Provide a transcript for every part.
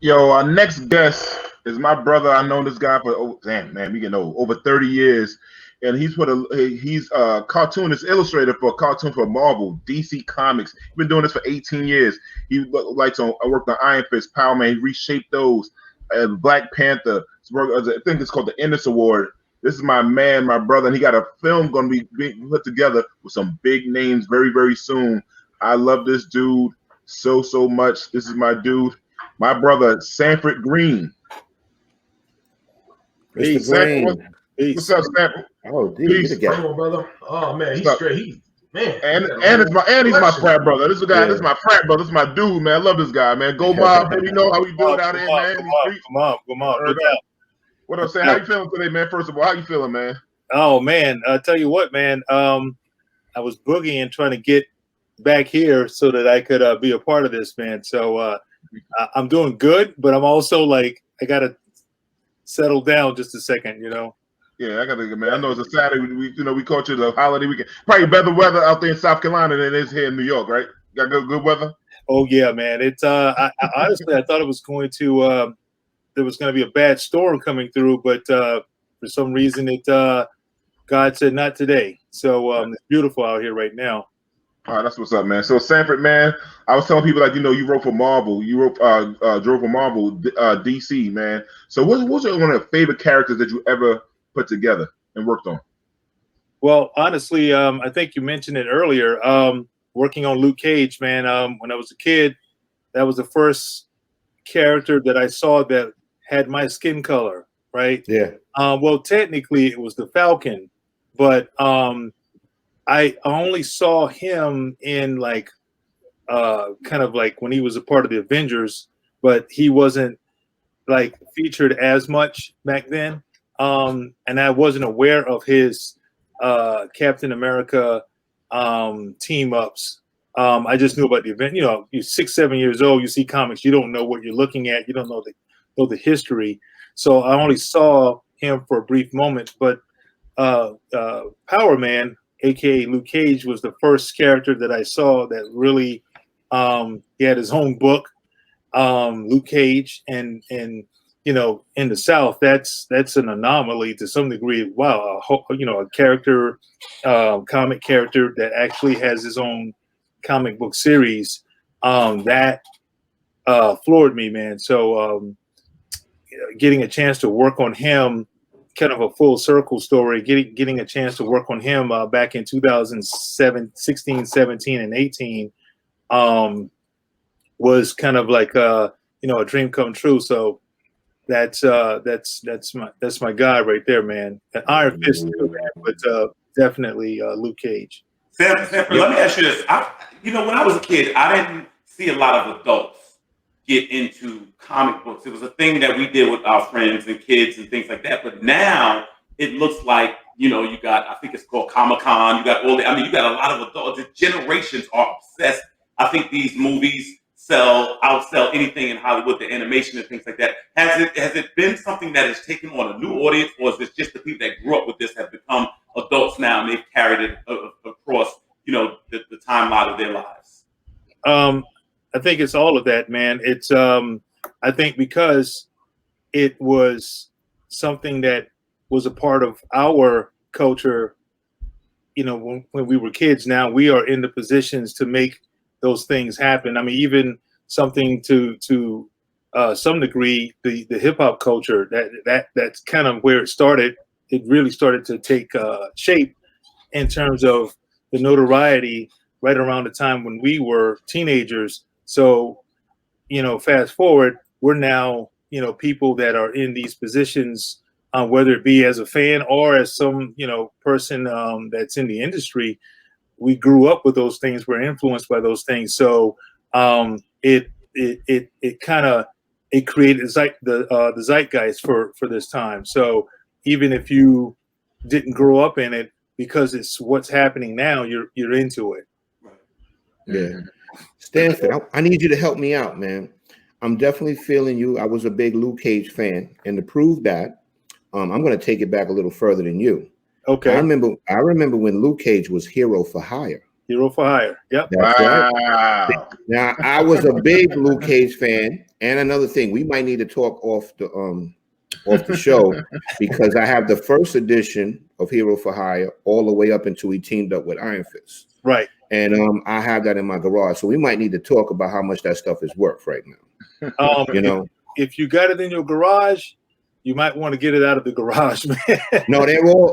Yo, our next guest is my brother. I know this guy for we can know over 30 years, and he's a cartoonist, illustrator for a cartoon for Marvel, DC Comics. He's been doing this for 18 years. He likes on. I worked on Iron Fist, Power Man. He reshaped those. Black Panther. I think it's called the Ennis Award. This is my man, my brother, and he got a film going to be being put together with some big names very, very soon. I love this dude so much. This is my dude. My brother, Sanford Greene. Mr. Sanford, what's up, Sanford? Oh, dude, you Come on, brother. Oh man, he's straight. And he's my frat brother. This is a guy. Yeah. This is my frat brother. This is my dude, man. I love this guy, man. Go Mob, baby. You know how we do it out here, man. Come on. What up, Sam? How you feeling today, man? First of all, how you feeling, man? Oh man, I tell you what, man. I was boogieing trying to get back here so that I could be a part of this, man. So I'm doing good, but I'm also like I gotta settle down just a second, you know. Yeah, I gotta, man. I know it's a Saturday. We caught you the holiday weekend. Probably better weather out there in South Carolina than it is here in New York, right? Got good weather. Oh yeah, man. It's honestly, I thought it was going to there was going to be a bad storm coming through, but for some reason God said not today. So it's beautiful out here right now. All right, that's what's up, man. So Sanford, man, I was telling people you wrote for Marvel. You drove for Marvel, DC, man. So what's one of the favorite characters that you ever put together and worked on? Well, honestly, I think you mentioned it earlier. Working on Luke Cage, man. When I was a kid, that was the first character that I saw that had my skin color, right? Yeah. Well, technically, it was the Falcon, but I only saw him in like kind of like when he was a part of the Avengers, but he wasn't like featured as much back then. And I wasn't aware of his Captain America team ups. I just knew about the event. You know, you're 6, 7 years old, you see comics, you don't know what you're looking at, you don't know the history. So I only saw him for a brief moment, but Power Man, aka Luke Cage, was the first character that I saw that really he had his own book, Luke Cage, and you know, in the South, that's an anomaly to some degree. Wow, a character, comic character that actually has his own comic book series, that floored me, man. So getting a chance to work on him, kind of a full circle story, getting a chance to work on him back in 2007, 16, 17, and 18 was kind of like a dream come true. So that's my guy right there, man. And Iron Fist too, man, but definitely Luke Cage. Sanford, let me ask you this. When I was a kid, I didn't see a lot of adults get into comic books. It was a thing that we did with our friends and kids and things like that. But now it looks like, you got, I think it's called Comic-Con. You got you got a lot of adults. The generations are obsessed. I think these movies outsell anything in Hollywood, the animation and things like that. Has it been something that has taken on a new audience, or is it just the people that grew up with this have become adults now and they've carried it across, the timeline of their lives? I think it's all of that, man. It's I think because it was something that was a part of our culture, when we were kids. Now we are in the positions to make those things happen. I mean, even something to some degree, the hip hop culture, that's kind of where it started. It really started to take shape in terms of the notoriety right around the time when we were teenagers. So, fast forward, we're now, people that are in these positions, whether it be as a fan or as some, person that's in the industry. We grew up with those things. We're influenced by those things. So it created the zeitgeist for this time. So even if you didn't grow up in it, because it's what's happening now, you're into it. Yeah. Stanford, I need you to help me out, man. I'm definitely feeling you. I was a big Luke Cage fan, and to prove that, I'm going to take it back a little further than you. Okay. I remember when Luke Cage was hero for hire. Hero for Hire. Yep. That's right. Wow. Now, I was a big Luke Cage fan, and another thing, we might need to talk off the show because I have the first edition of Hero for Hire all the way up until he teamed up with Iron Fist. Right. And I have that in my garage, so we might need to talk about how much that stuff is worth right now. You know, if you got it in your garage, you might want to get it out of the garage, man. No,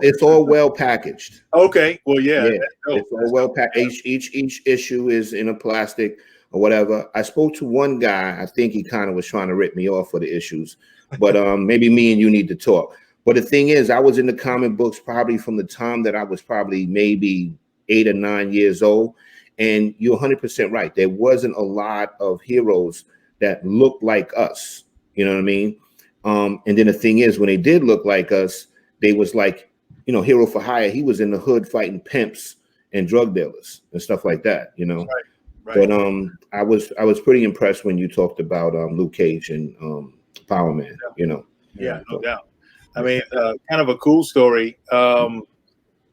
it's all well packaged. Okay, well, yeah, it's all well packaged. Each issue is in a plastic or whatever. I spoke to one guy. I think he kind of was trying to rip me off for the issues, but maybe me and you need to talk. But the thing is, I was in the comic books probably from the time that I was probably maybe 8 or 9 years old, and you're 100% right. There wasn't a lot of heroes that looked like us. You know what I mean? And then the thing is, when they did look like us, they was like, you know, Hero for Hire. He was in the hood fighting pimps and drug dealers and stuff like that, you know. Right. But I was pretty impressed when you talked about Luke Cage and Power Man, you know. Yeah, no doubt. I mean, kind of a cool story.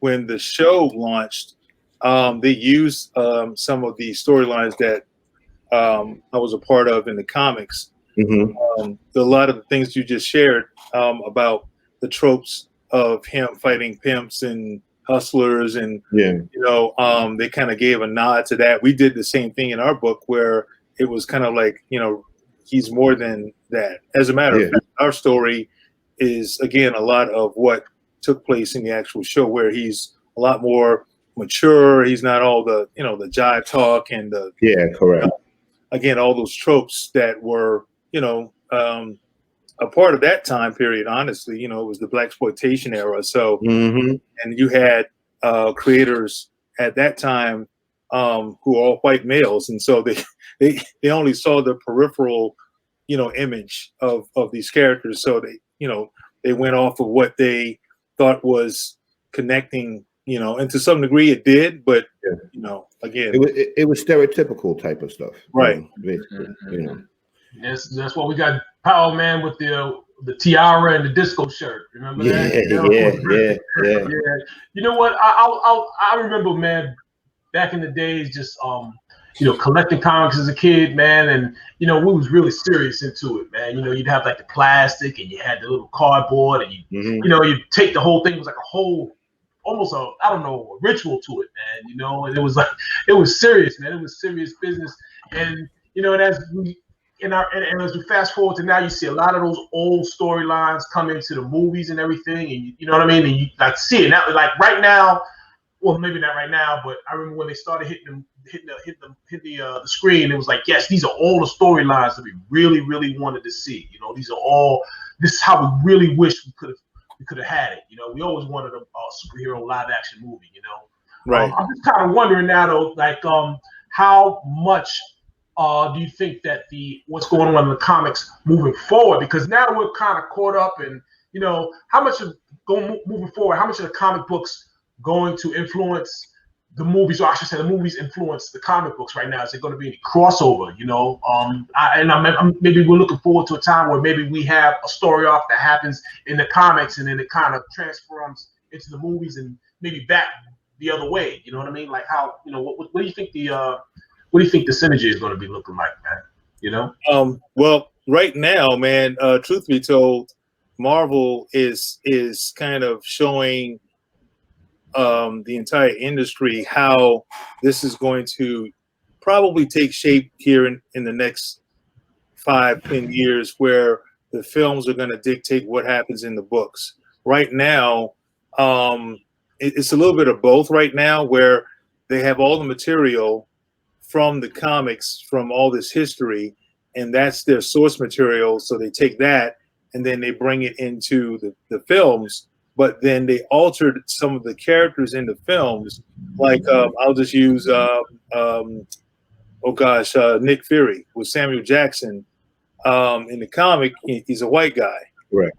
When the show launched, they used some of the storylines that I was a part of in the comics. Mm-hmm. A lot of the things you just shared about the tropes of him fighting pimps and hustlers, and you know, they kind of gave a nod to that. We did the same thing in our book where it was kind of like, you know, he's more than that. As a matter of fact, our story is again a lot of what took place in the actual show, where he's a lot more mature. He's not all the, you know, the jive talk and the correct. Again, all those tropes that were, you know, a part of that time period. Honestly, you know, it was the blaxploitation era. So, and you had creators at that time who were all white males, and so they only saw the peripheral, you know, image of these characters. So they went off of what they thought was connecting, you know, and to some degree it did, but you know, again, it was stereotypical type of stuff, right? You know. That's why we got Power Man with the tiara and the disco shirt. Remember that? Yeah. You know what? I remember, man, back in the days, just you know, collecting comics as a kid, man, and you know, we was really serious into it, man. You know, you'd have like the plastic, and you had the little cardboard, and you know, you take the whole thing. It was like a whole, almost a ritual to it, man. You know, and it was like, it was serious, man. It was serious business, and you know, and as we as we fast forward to now, you see a lot of those old storylines come into the movies and everything, and you know what I mean. And you like see it now, like right now. Well, maybe not right now, but I remember when they started hitting the screen. It was like, yes, these are all the storylines that we really, really wanted to see. You know, this is how we really wish we could have had it. You know, we always wanted a superhero live action movie. You know, right? I'm just kind of wondering now, though, like how much do you think that what's going on in the comics moving forward? Because now we're kind of caught up in, you know, how much of moving forward, how much of the comic books going to influence the movies, or I should say the movies influence the comic books right now? Is there going to be any crossover, you know? Maybe we're looking forward to a time where maybe we have a story arc that happens in the comics and then it kind of transforms into the movies and maybe back the other way. You know what I mean? Like how, you know, what do you think what do you think the synergy is going to be looking like, man? You know? Well, right now, man, truth be told, Marvel is kind of showing the entire industry how this is going to probably take shape here in the next 5-10 years, where the films are going to dictate what happens in the books. Right now, it's a little bit of both right now, where they have all the material from the comics, from all this history, and that's their source material. So they take that and then they bring it into the films, but then they altered some of the characters in the films. Like I'll just use Nick Fury with Samuel Jackson. In the comic, he's a white guy. Right.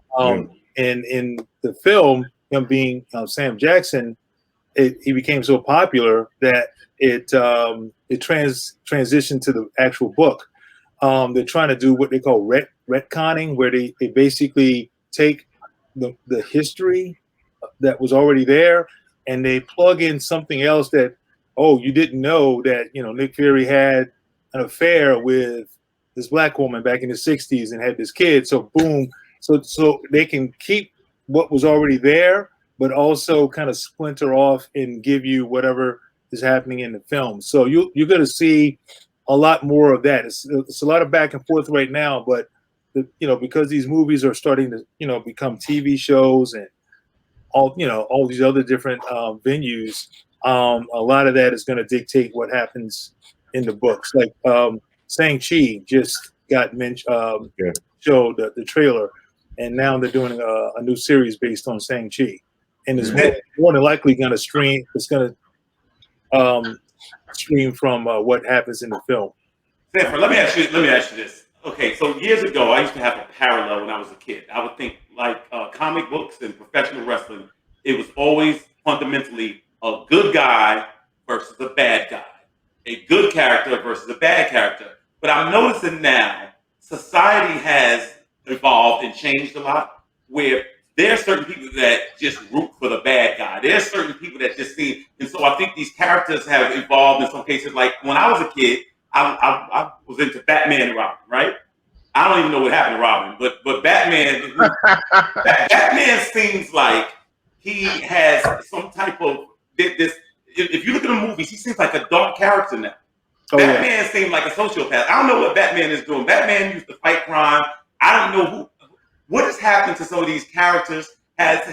And in the film, him being Sam Jackson, he became so popular that it transitioned to the actual book. They're trying to do what they call retconning, where they basically take the history that was already there and they plug in something else that oh, you didn't know that, you know, Nick Fury had an affair with this black woman back in the 60s and had this kid. So boom. So they can keep what was already there, but also kind of splinter off and give you whatever is happening in the film. So you're going to see a lot more of that. It's a lot of back and forth right now, but you know, because these movies are starting to, you know, become TV shows and all, you know, all these other different venues, a lot of that is going to dictate what happens in the books. Like Shang-Chi just got showed the trailer, and now they're doing a new series based on Shang-Chi, and it's more than likely going to stream. It's going to stream from what happens in the film. Sanford, let me ask you this. Okay, so years ago, I used to have a parallel when I was a kid. I would think like comic books and professional wrestling, it was always fundamentally a good guy versus a bad guy, a good character versus a bad character. But I'm noticing now society has evolved and changed a lot, where there are certain people that just root for the bad guy. There are certain people that just see, and so I think these characters have evolved in some cases. Like when I was a kid, I was into Batman and Robin, right? I don't even know what happened to Robin, but Batman, Batman seems like he has some type of this. If you look at the movies, he seems like a dark character now. Oh, Batman seems like a sociopath. I don't know what Batman is doing. Batman used to fight crime. I don't know what has happened to some of these characters. Has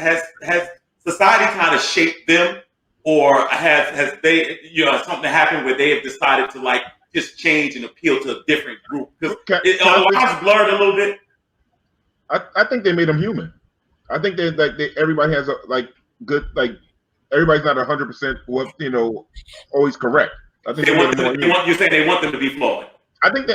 society kind of shaped them, or has they, you know, something happened where they have decided to like just change and appeal to a different group? Because it's blurred a little bit. I think they made them human. I think everybody has everybody's not 100% what, you know, always correct. I think you say they want them to be flawed. I think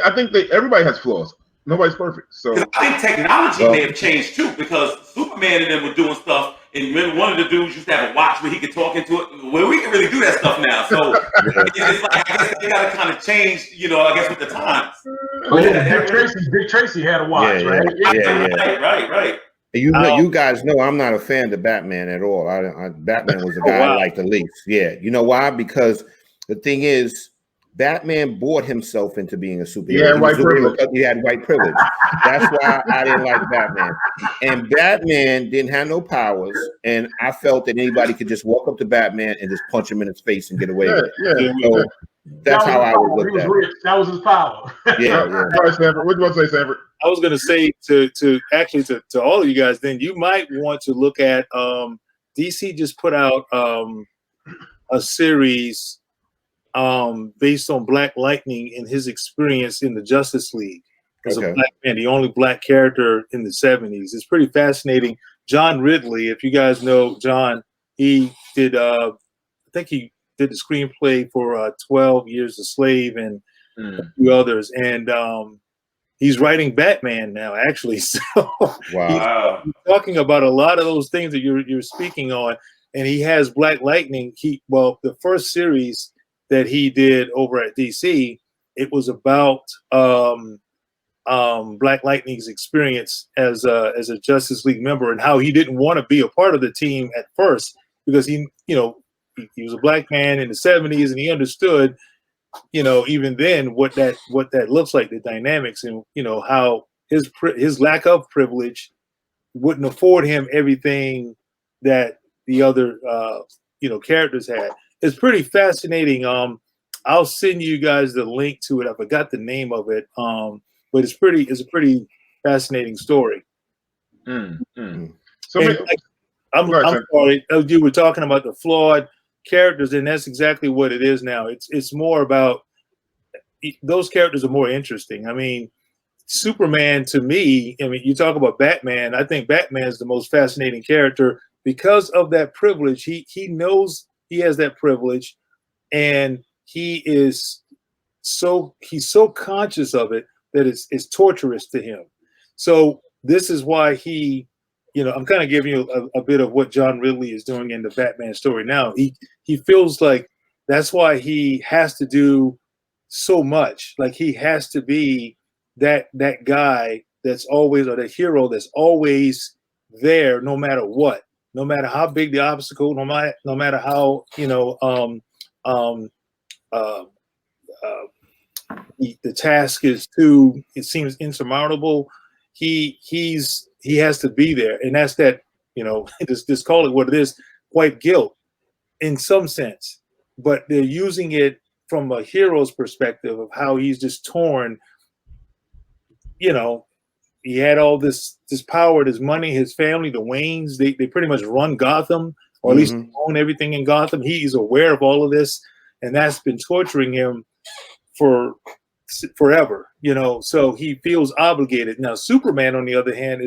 everybody has flaws. Nobody's perfect. So I think technology may have changed too, because Superman and them were doing stuff, and remember one of the dudes used to have a watch where he could talk into it. Well, we can really do that stuff now. So it's like, I guess they got to kind of change, you know, I guess with the times. Oh yeah, Dick Tracy had a watch, right? Right. You guys know I'm not a fan of Batman at all. Batman was the guy I liked the least. Yeah, you know why? Because the thing is, Batman bought himself into being a superhero. He had white privilege. That's why I didn't like Batman. And Batman didn't have no powers, and I felt that anybody could just walk up to Batman and just punch him in his face and get away with it. So that's how I would look at it. That was his power. Yeah. All right, Sanford. What do you want to say, Sanford? I was going to say to all of you guys, then you might want to look at DC just put out a series based on Black Lightning and his experience in the Justice League as a black man, the only black character in the 70s. It's pretty fascinating. John Ridley, if you guys know John, he did I think he did the screenplay for 12 Years a Slave and a few others, and he's writing Batman now, actually. So wow, he's talking about a lot of those things that you're speaking on, and he has Black Lightning. The first series that he did over at DC, it was about Black Lightning's experience as a Justice League member and how he didn't want to be a part of the team at first because he was a black man in the 70s and he understood, you know, even then what that looks like, the dynamics, and you know how his lack of privilege wouldn't afford him everything that the other characters had. It's pretty fascinating. I'll send you guys the link to it. I forgot the name of it. But it's a pretty fascinating story. So I'm sorry. You were talking about the flawed characters, and that's exactly what it is now. It's more about those characters are more interesting. I mean, Superman to me, I mean, you talk about Batman. I think Batman is the most fascinating character because of that privilege. He knows he has that privilege, and he's so conscious of it that it's torturous to him. So this is why he, I'm kind of giving you a bit of what John Ridley is doing in the Batman story now. He feels like that's why he has to do so much. Like he has to be that guy that's always, or the hero that's always there, no matter what, no matter how big the obstacle, no matter how the task is too, it seems insurmountable. He has to be there, and that's that, just call it what it is, white guilt in some sense, but they're using it from a hero's perspective of how he's just torn. He had all this power, this money, his family, the Waynes, they pretty much run Gotham, or at least own everything in Gotham. He's aware of all of this, and that's been torturing him for forever, so he feels obligated. Now Superman, on the other hand,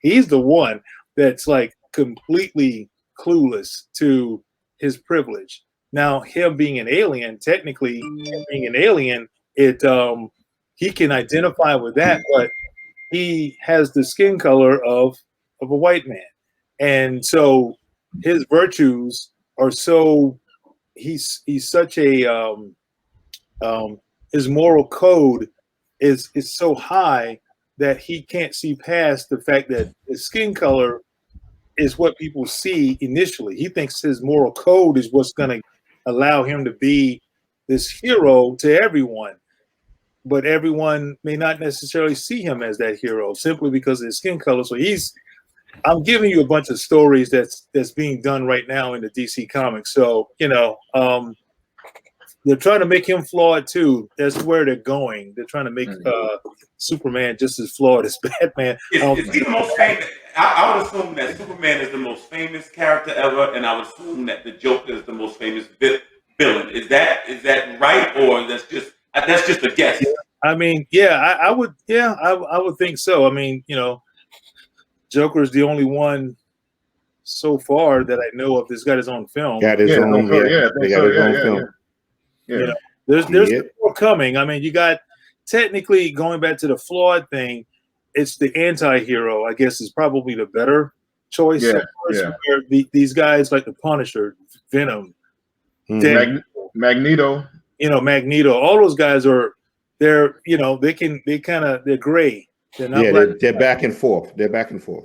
he's the one that's like completely clueless to his privilege. Now him being an alien, technically being an alien, he can identify with that, but he has the skin color of a white man, and so his virtues are so, he's such a his moral code is so high that he can't see past the fact that his skin color is what people see initially. He thinks his moral code is what's going to allow him to be this hero to everyone, but everyone may not necessarily see him as that hero simply because of his skin color. So I'm giving you a bunch of stories that's being done right now in the DC comics. So, they're trying to make him flawed too. That's where they're going. They're trying to make Superman just as flawed as Batman. Is he the most famous? I would assume that Superman is the most famous character ever, and I would assume that the Joker is the most famous villain. Is that right, or that's just a guess? I mean, yeah, I would think so. I mean, Joker is the only one so far that I know of that's got his own film. Got his own film. Yeah. There's more coming. I mean, you got, technically, going back to the flawed thing, it's the anti-hero, I guess, is probably the better choice. Where these guys like the Punisher, Venom, Magneto. Magneto. All those guys they're gray. They're not they're back and forth.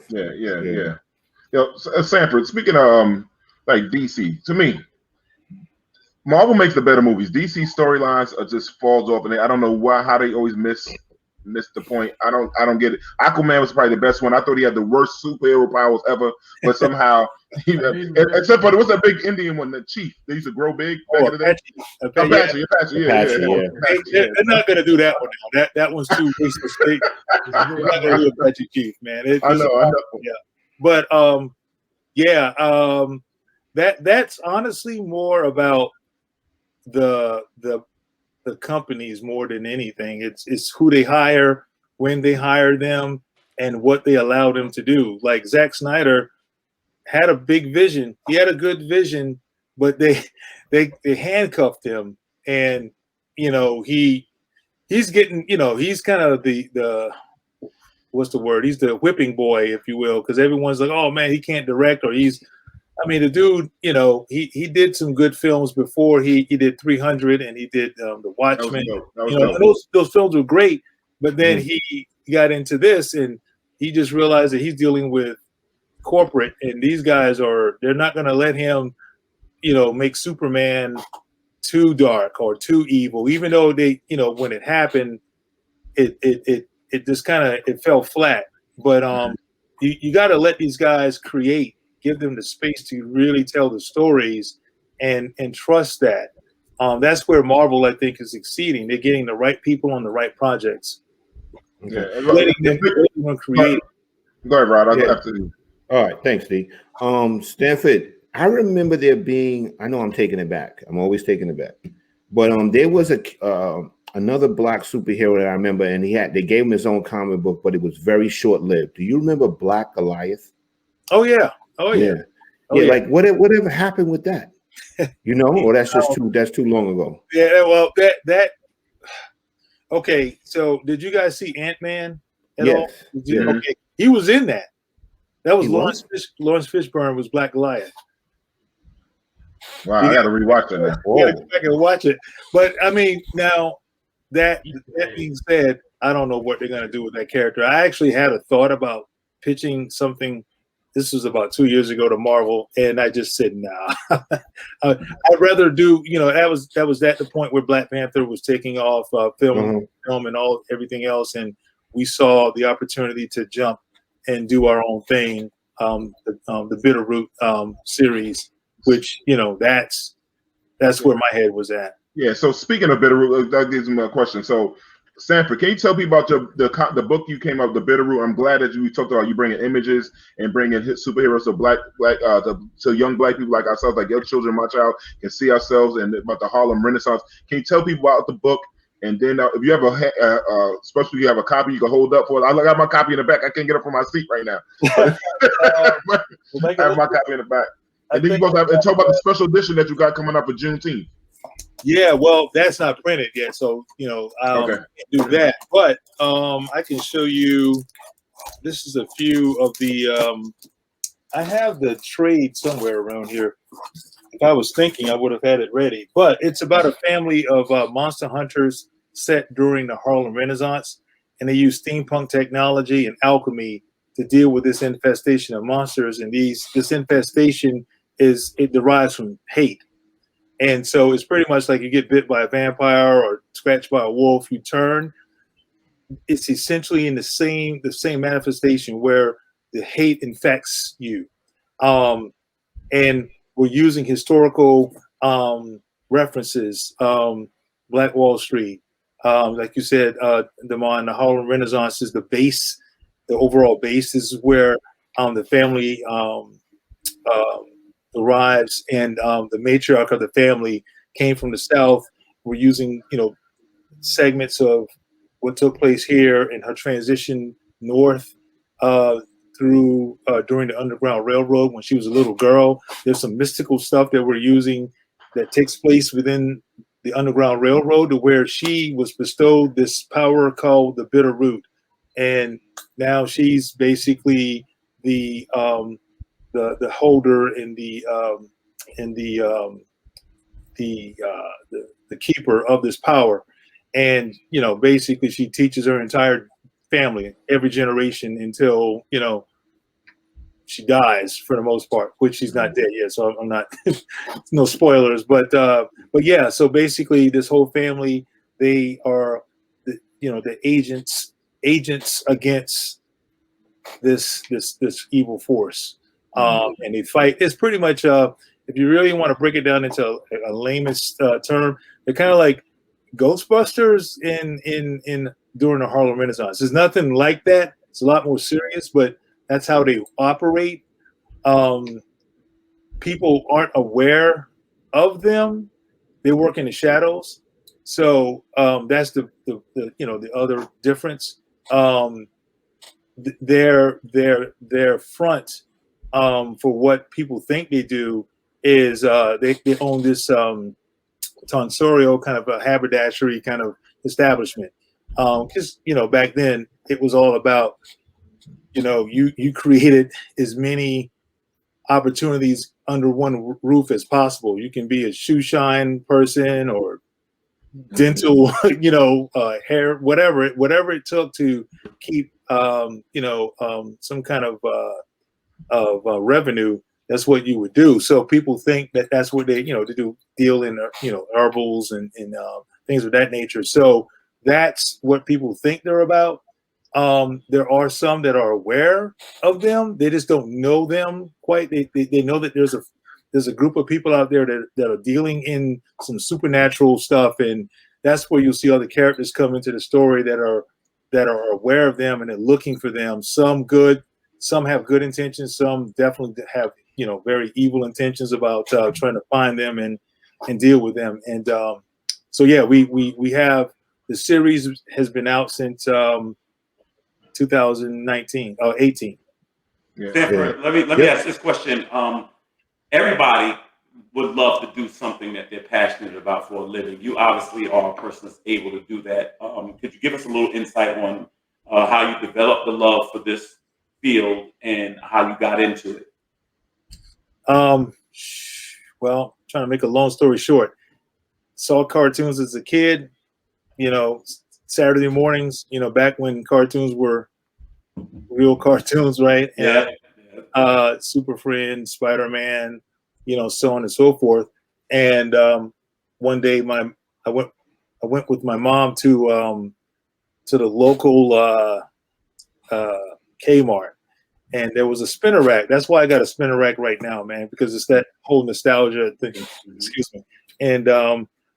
Yeah. Sanford, speaking of like DC, to me, Marvel makes the better movies. DC storylines are just falls off, and I don't know how they always miss the point. I don't get it. Aquaman was probably the best one. I thought he had the worst superhero powers ever, but somehow except for what's that big Indian one, the Chief? They used to grow big back in the day. Apache. They're not gonna do that one now. That one's too racist. They're not gonna do Apache Chief, man. I know. Yeah, but that's honestly more about the companies more than anything. It's who they hire, when they hire them, and what they allow them to do. Like Zack Snyder had a big vision. He had a good vision, but they handcuffed him, and he's getting, he's kind of the what's the word? He's the whipping boy, if you will, because everyone's like, oh man, he can't direct, or the dude, he did some good films before. He did 300, and he did The Watchmen. Those films were great, but then he got into this, and he just realized that he's dealing with corporate, and these guys they're not going to let him, make Superman too dark or too evil, even though they, when it happened, it just kind of, it fell flat. But you got to let these guys create. Give them the space to really tell the stories and trust that. That's where Marvel, I think, is succeeding. They're getting the right people on the right projects. Yeah, letting them create. Go ahead, Rod. I'll go after you. All right, thanks, D. Stanford, I remember there being, I know I'm taking it back. I'm always taking it back. But there was another black superhero that I remember, and they gave him his own comic book, but it was very short-lived. Do you remember Black Goliath? Oh yeah. Like whatever happened with that? Or that's just too long ago. Yeah, well, that okay. So did you guys see Ant-Man at all? Okay, he was in that. That was Lawrence Fishburne was Black Goliath. Wow, I got to rewatch it now. Yeah, I can watch it. But I mean, now that being said, I don't know what they're gonna do with that character. I actually had a thought about pitching something This was about 2 years ago to Marvel, and I just said, nah. I'd rather do, that was the point where Black Panther was taking off, film and everything else, and we saw the opportunity to jump and do our own thing. The Bitterroot series, which that's where my head was at. Yeah. So speaking of Bitterroot, that gives me a question. So, Sanford, can you tell people about the book you came up, The Bitterroot? I'm glad that you talked about you bringing images and bringing superheroes to to young Black people like ourselves, like your children, my child, can see ourselves, and about the Harlem Renaissance. Can you tell people about the book? And then if you have especially if you have a copy you can hold up for it. I got my copy in the back. I can't get up from my seat right now. I have my copy in the back. And then you both have and talk about the special edition that you got coming up for Juneteenth. Yeah, well, that's not printed yet, so I can't do that. But I can show you. This is a few of the. I have the trade somewhere around here. If I was thinking, I would have had it ready. But it's about a family of monster hunters set during the Harlem Renaissance, and they use steampunk technology and alchemy to deal with this infestation of monsters. And this infestation derives from hate. And so it's pretty much like you get bit by a vampire or scratched by a wolf, you turn. It's essentially in the same manifestation where the hate infects you. And we're using historical references, Black Wall Street, like you said, the Harlem Renaissance is the base, the overall base. This is where the family arrives, and the matriarch of the family came from the South. We're using, segments of what took place here in her transition north through during the Underground Railroad when she was a little girl. There's some mystical stuff that we're using that takes place within the Underground Railroad, to where she was bestowed this power called the Bitterroot, and now she's basically the holder and the keeper of this power. And basically she teaches her entire family, every generation, until she dies, for the most part, which she's not dead yet, so I'm not no spoilers, but yeah, so basically this whole family, they are the agents against this evil force. And they fight. It's pretty much, if you really want to break it down into a layman's term, they're kind of like Ghostbusters in during the Harlem Renaissance. There's nothing like that. It's a lot more serious, but that's how they operate. People aren't aware of them. They work in the shadows. So that's the other difference. Their front for what people think they do is they own this tonsorial kind of a haberdashery kind of establishment. Because back then it was all about you created as many opportunities under one roof as possible. You can be a shoe shine person or dental, hair, whatever it took to keep some kind of revenue. That's what you would do. So people think that that's what they to deal in herbals and things of that nature. So that's what people think they're about. There are some that are aware of them. They just don't know them quite. They know that there's a group of people out there that are dealing in some supernatural stuff, and that's where you'll see other characters come into the story that are aware of them and they're looking for them. Some good, some have good intentions. Some definitely have very evil intentions about trying to find them and deal with them. And so yeah, we have the series has been out since 2019 or 18. Yeah. Sanford, let me ask this question. Everybody would love to do something that they're passionate about for a living. You obviously are a person that's able to do that. Could you give us a little insight on how you developed the love for this field and how you got into it? Well, trying to make a long story short, saw cartoons as a kid, Saturday mornings, back when cartoons were real cartoons, right? Yeah. Super Friends, Spider-Man, so on and so forth. And one day I went with my mom to the local Kmart, and there was a spinner rack. That's why I got a spinner rack right now, man, because it's that whole nostalgia thing. Excuse me. And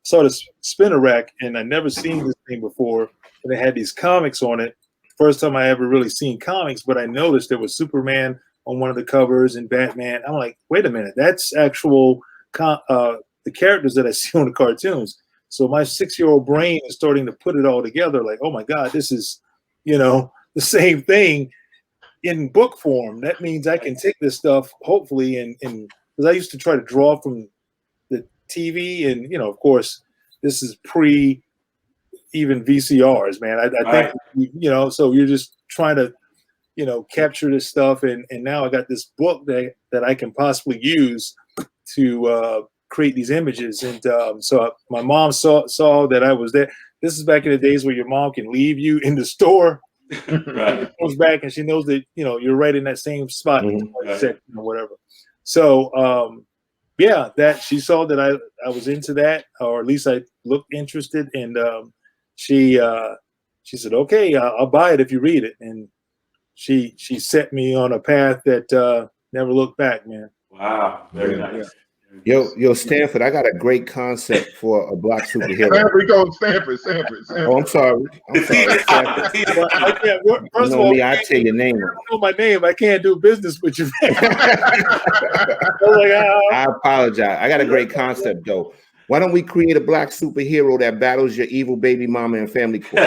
saw this spinner rack, and I never seen this thing before, and it had these comics on it. First time I ever really seen comics, but I noticed there was Superman on one of the covers and Batman. I'm like, wait a minute, that's actual the characters that I see on the cartoons. So my 6-year-old brain is starting to put it all together. Like, oh my God, this is, the same thing in book form. That means I can take this stuff, hopefully, and because I used to try to draw from the TV, and of course, this is pre even VCRs, man. I think so you're just trying to capture this stuff, and now I got this book that I can possibly use to create these images. And so my mom saw that I was there. This is back in the days where your mom can leave you in the store. Right. She goes back and she knows that you're right in that same spot, section or whatever. So that she saw that I was into that, or at least I looked interested, and she said, okay, I'll buy it if you read it. And she set me on a path that never looked back, man. Wow, very nice. Yo, Stanford, I got a great concept for a Black superhero. Stanford. Oh, I'm sorry. First of all, I tell your name. You know my name. I can't do business with you. I apologize. I got a great concept though. Why don't we create a Black superhero that battles your evil baby mama and family court?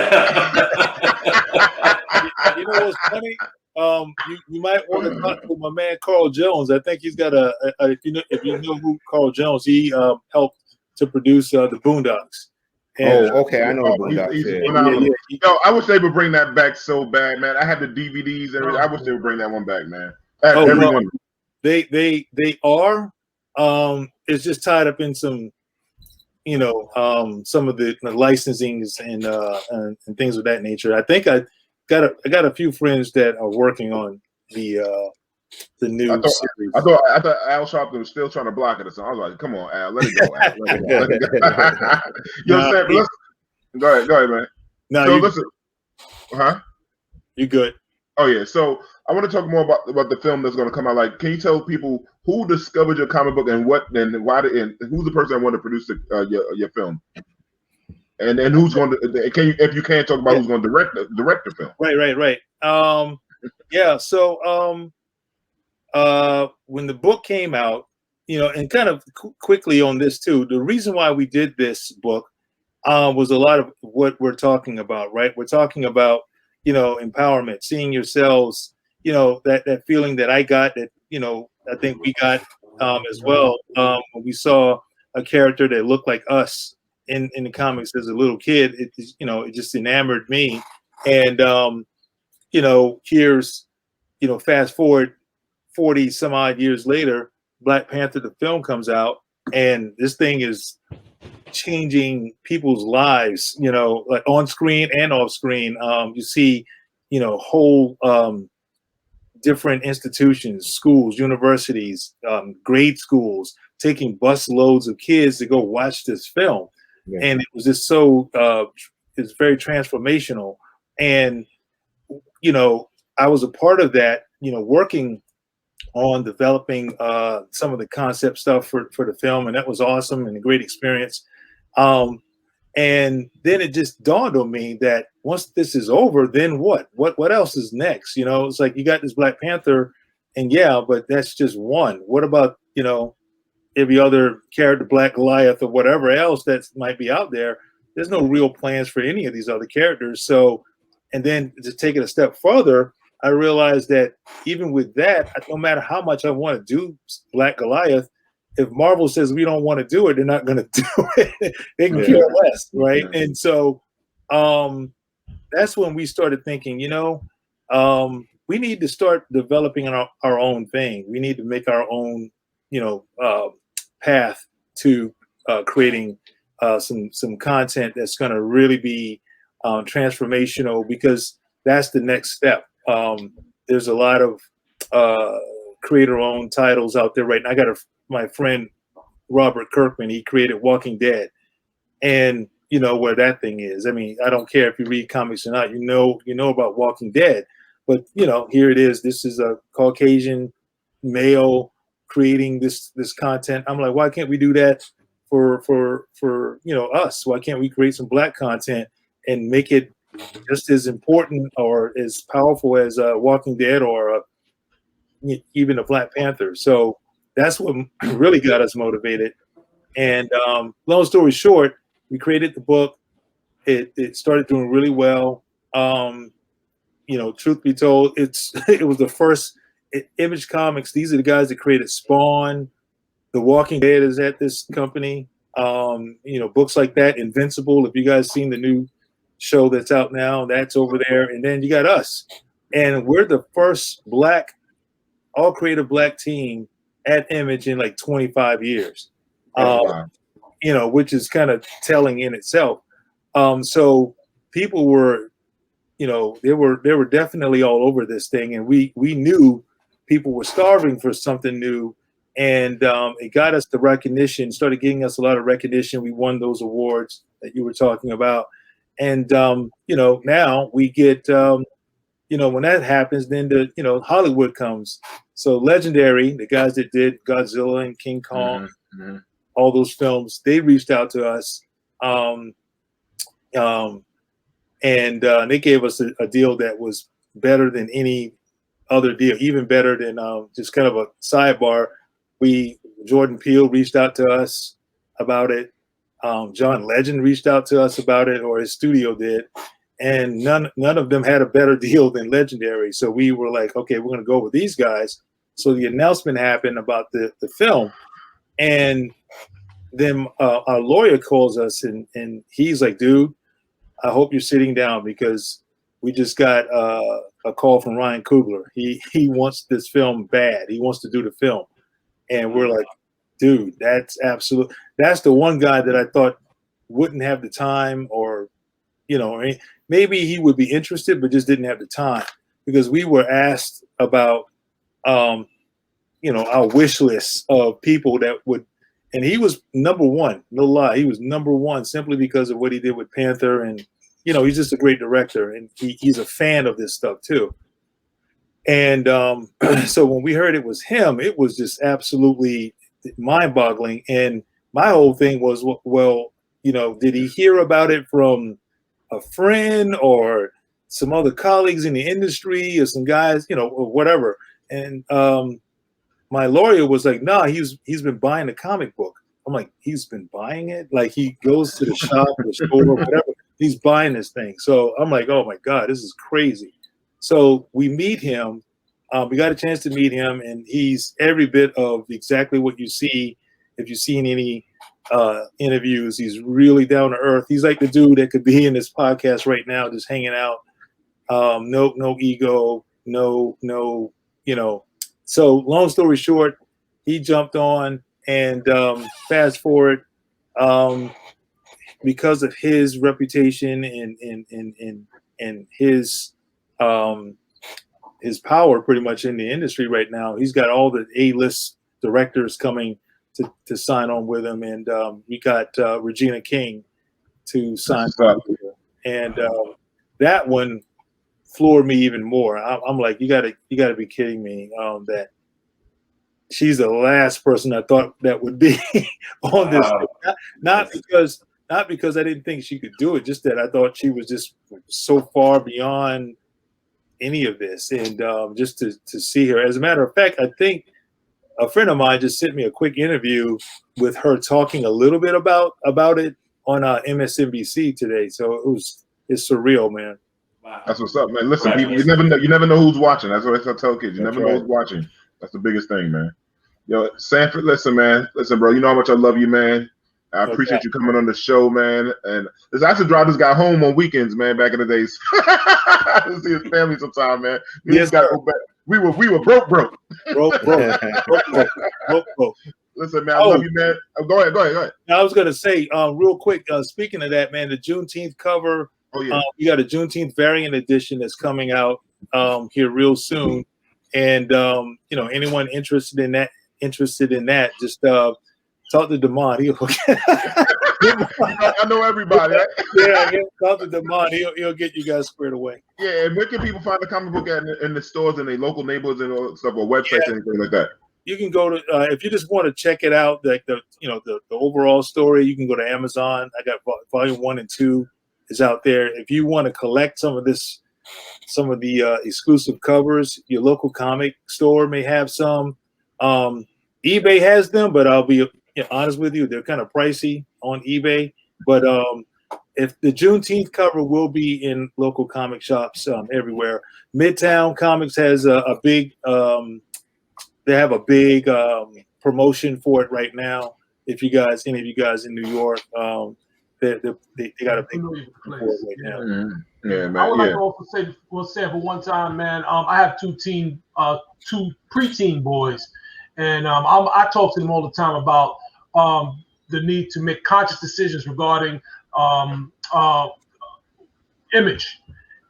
You know what's funny? You might want to talk to my man Carl Jones. I think he's got if you know who Carl Jones, he helped to produce the Boondocks. And, okay, I know the Boondocks. Yo, I wish they would bring that back so bad, man. I had the DVDs and I wish they would bring that one back, man. Everyone. They are. It's just tied up in some, some of the licensings and things of that nature. I think I got a few friends that are working on the new series. I thought Al Sharpton was still trying to block it or something. I was like, come on, Al, let it go, Al. Let it go. You know what I'm saying? Go ahead, man. No, so listen. Huh? You good. Oh yeah. So I want to talk more about the film that's going to come out. Like, can you tell people who discovered your comic book and who's the person that wanted to produce your film? And who's going to if you can't talk about who's going to direct the film? Right. So when the book came out, and kind of quickly on this too, the reason why we did this book was a lot of what we're talking about, right? We're talking about empowerment, seeing yourselves, that feeling that I got, that I think we got as well when we saw a character that looked like us in the comics as a little kid. It just enamored me. And here's fast forward 40 some odd years later, Black Panther the film comes out, and this thing is changing people's lives, like on screen and off screen. You see whole different institutions, schools, universities, grade schools taking bus loads of kids to go watch this film. Yeah. And it was just so it's very transformational. And I was a part of that, working on developing some of the concept stuff for the film, and that was awesome and a great experience. And then it just dawned on me that once this is over, then what else is next? It's like you got this Black Panther, and but that's just one. What about every other character, Black Goliath or whatever else that might be out there? There's no real plans for any of these other characters. So, and then to take it a step further, I realized that even with that, no matter how much I want to do Black Goliath, if Marvel says we don't want to do it, they're not going to do it. They can care less, right? Yeah. And so that's when we started thinking, we need to start developing our own thing. We need to make our own, path to creating some content that's going to really be transformational, because that's the next step. There's a lot of creator-owned titles out there right now. I got my friend Robert Kirkman. He created Walking Dead, and you know where that thing is. I mean, I don't care if you read comics or not. You know about Walking Dead, but you know, here it is. This is a Caucasian male creating this content. I'm like, why can't we do that for you know us? Why can't we create some black content and make it just as important or as powerful as Walking Dead or even a Black Panther? So that's what really got us motivated. And long story short, we created the book. It started doing really well. You know, truth be told, it was the first Image Comics. These are the guys that created Spawn. The Walking Dead is at this company. You know, books like that, Invincible. If you guys seen the new show that's out now, that's over there. And then you got us, and we're the first all creative black team at Image in like 25 years. Wow. You know, which is kind of telling in itself. So people were, you know, they were definitely all over this thing, and we knew people were starving for something new, and it got us the recognition, started getting us a lot of recognition. We won those awards that you were talking about, and you know, now we get, you know, when that happens, then Hollywood comes. So Legendary, the guys that did Godzilla and King Kong, all those films, they reached out to us, and they gave us a deal that was better than any other deal, even better than just kind of a sidebar. Jordan Peele reached out to us about it. John Legend reached out to us about it, or his studio did, and none of them had a better deal than Legendary. So we were like, okay, we're going to go with these guys. So the announcement happened about the film, and then our lawyer calls us, and he's like, dude, I hope you're sitting down, because we just got a call from Ryan Coogler. He wants this film bad. He wants to do the film. And we're like, dude, that's the one guy that I thought wouldn't have the time, or, you know, maybe he would be interested, but just didn't have the time, because we were asked about, you know, our wish list of people that would, and he was number one, no lie. He was number one simply because of what he did with Panther. And, you know, he's just a great director, and he's a fan of this stuff too. And so when we heard it was him, it was just absolutely mind-boggling. And my whole thing was, well, you know, did he hear about it from a friend or some other colleagues in the industry, or some guys, you know, or whatever? And my lawyer was like, nah, he's been buying the comic book. I'm like, he's been buying it? Like, he goes to the shop or the store or whatever, he's buying this thing. So I'm like, oh my God, this is crazy. So we meet him. We got a chance to meet him, and he's every bit of exactly what you see. If you've seen any interviews, he's really down to earth. He's like the dude that could be in this podcast right now, just hanging out. No ego, no, you know. So long story short, he jumped on, and fast forward, because of his reputation and his power pretty much in the industry right now, he's got all the A-list directors coming to sign on with him, and we got Regina King to sign on with him. And that one floored me even more. I'm like, you gotta be kidding me, that she's the last person I thought that would be on this. Not because I didn't think she could do it, just that I thought she was just so far beyond any of this. And just to see her, as a matter of fact, I think a friend of mine just sent me a quick interview with her talking a little bit about it on MSNBC today. So it's surreal, man. Wow. That's what's up, man. Listen, people, you never know who's watching. That's what I tell kids. You never know who's watching. That's the biggest thing, man. Yo, Sanford, listen, man. Listen, bro. You know how much I love you, man. I appreciate you coming on the show, man. And listen, I used to drive this guy home on weekends, man, back in the days. I used to see his family sometime, man. We just got to go back. We were broke. Broke. Listen, man, I love you, man. Oh, go ahead. Now, I was going to say, real quick, speaking of that, man, the Juneteenth cover. Oh, yeah. You got a Juneteenth variant edition that's coming out here real soon. And you know, anyone interested in that, just talk to Damon. I know everybody. Right? Yeah, talk to Damon. He'll get you guys squared away. Yeah, and where can people find the comic book in the stores in their local neighborhoods and all stuff, or websites, anything like that? You can go to if you just want to check it out, like the overall story. You can go to Amazon. I got volume 1 and 2 is out there. If you want to collect some of the exclusive covers, your local comic store may have some. eBay has them, but I'll be honest with you, they're kind of pricey on eBay. But if the Juneteenth cover will be in local comic shops everywhere. Midtown Comics has a big. They have a big promotion for it right now. If any of you guys in New York, they got a big promotion for it right now. Mm-hmm. Yeah, man. I would like to also say for one time, man. I have two preteen boys, and I talk to them all the time about the need to make conscious decisions regarding image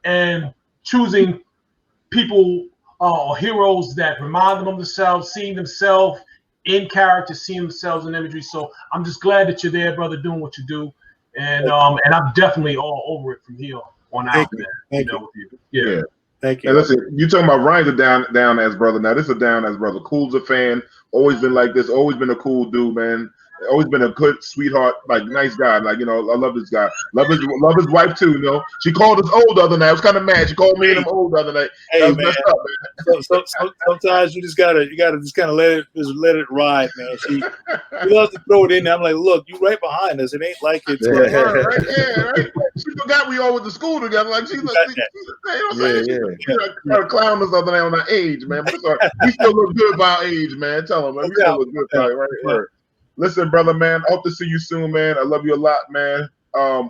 and choosing people or heroes that remind them of themselves, seeing themselves in character, seeing themselves in imagery. So I'm just glad that you're there, brother, doing what you do, and I'm definitely all over it from here on out. Thank you. Yeah. Thank you. And listen, you talking about Ryan's a down as brother. Now this is a down as brother. Cool's a fan. Always been like this. Always been a cool dude, man. Always been a good sweetheart, like nice guy. Like, you know, I love this guy. Love his wife too. You know, she called us old the other night. I was kind of mad. She called me and him old the other night. Hey, that was man. messed up, man. Sometimes you gotta just kind of let it ride, man. She loves to throw it in there. I'm like, look, you right behind us. It ain't like it's right. She forgot we all went to school together. Like she's like, she clown us the other night on our age, man. But we still look good by our age, man. Tell them, man. We still look good by it, right? Listen, brother, man. I hope to see you soon, man. I love you a lot, man.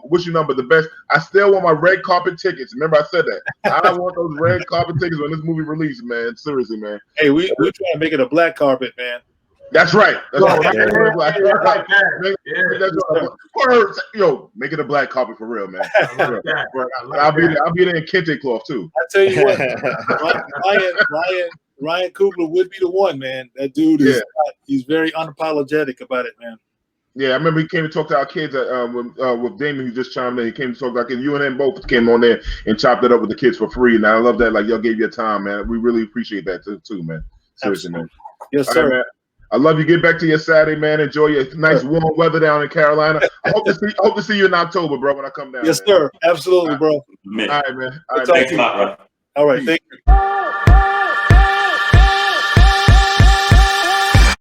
Wish you number the best. I still want my red carpet tickets. Remember, I said that. I want those red carpet tickets when this movie released, man. Seriously, man. Hey, we're trying to make it a black carpet, man. That's right. That's right. Yo, make it a black carpet for real, man. I'll be there in kente cloth too. I tell you what, Ryan Coogler would be the one, man. That dude he's very unapologetic about it, man. Yeah, I remember he came to talk to our kids with Damon, who just chimed in. He came to talk to our kids. You and him both came on there and chopped it up with the kids for free. And I love that. Like, y'all gave your time, man. We really appreciate that too, man. Seriously, man. Yes, sir. Right, man. I love you. Get back to your Saturday, man. Enjoy your nice warm weather down in Carolina. I hope to see you in October, bro, when I come down. Yes, sir. Absolutely, bro. All right, man. Thanks a lot, bro. All right, thank you.